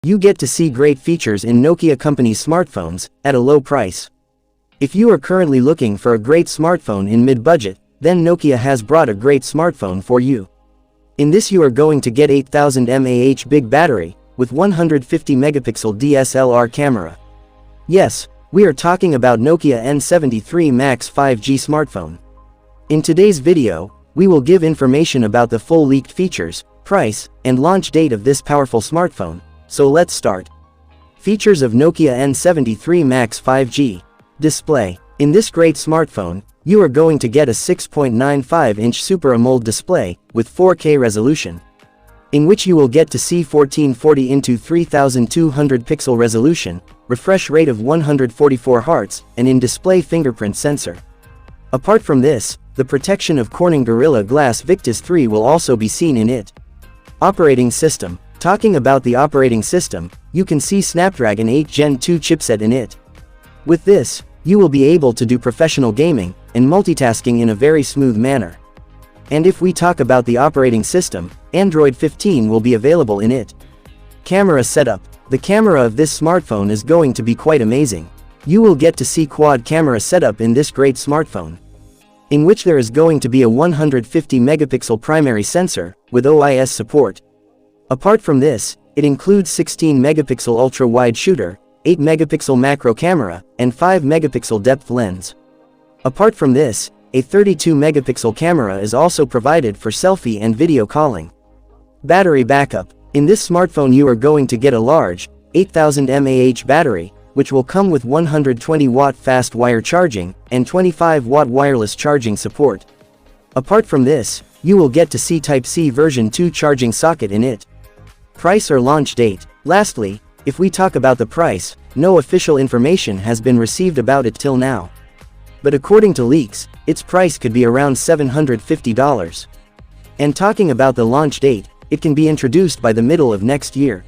You get to see great features in Nokia company's smartphones, at a low price. If you are currently looking for a great smartphone in mid-budget, then Nokia has brought a great smartphone for you. In this you are going to get 8000 mAh big battery, with 150 megapixel DSLR camera. Yes, we are talking about Nokia N73 Max 5G smartphone. In today's video, we will give information about the full leaked features, price, and launch date of this powerful smartphone, so let's start. Features of Nokia N73 Max 5G. Display. In this great smartphone, you are going to get a 6.95-inch Super AMOLED display, with 4K resolution, in which you will get to see 1440 x 3200 pixel resolution, refresh rate of 144 Hz, and in-display fingerprint sensor. Apart from this, the protection of Corning Gorilla Glass Victus 3 will also be seen in it. Operating system. Talking about the operating system, you can see Snapdragon 8 Gen 2 chipset in it. With this, you will be able to do professional gaming and multitasking in a very smooth manner. And if we talk about the operating system, Android 15 will be available in it. Camera setup. The camera of this smartphone is going to be quite amazing. You will get to see quad camera setup in this great smartphone, in which there is going to be a 150 megapixel primary sensor, with OIS support. Apart from this, it includes 16 megapixel ultra-wide shooter, 8 megapixel macro camera, and 5 megapixel depth lens. Apart from this, a 32 megapixel camera is also provided for selfie and video calling. Battery backup. In this smartphone you are going to get a large, 8000 mAh battery, which will come with 120 watt fast wire charging, and 25 watt wireless charging support. Apart from this, you will get to see Type-C version 2 charging socket in it. Price or launch date. Lastly, if we talk about the price, no official information has been received about it till now. But according to leaks, its price could be around $750. And talking about the launch date, it can be introduced by the middle of next year.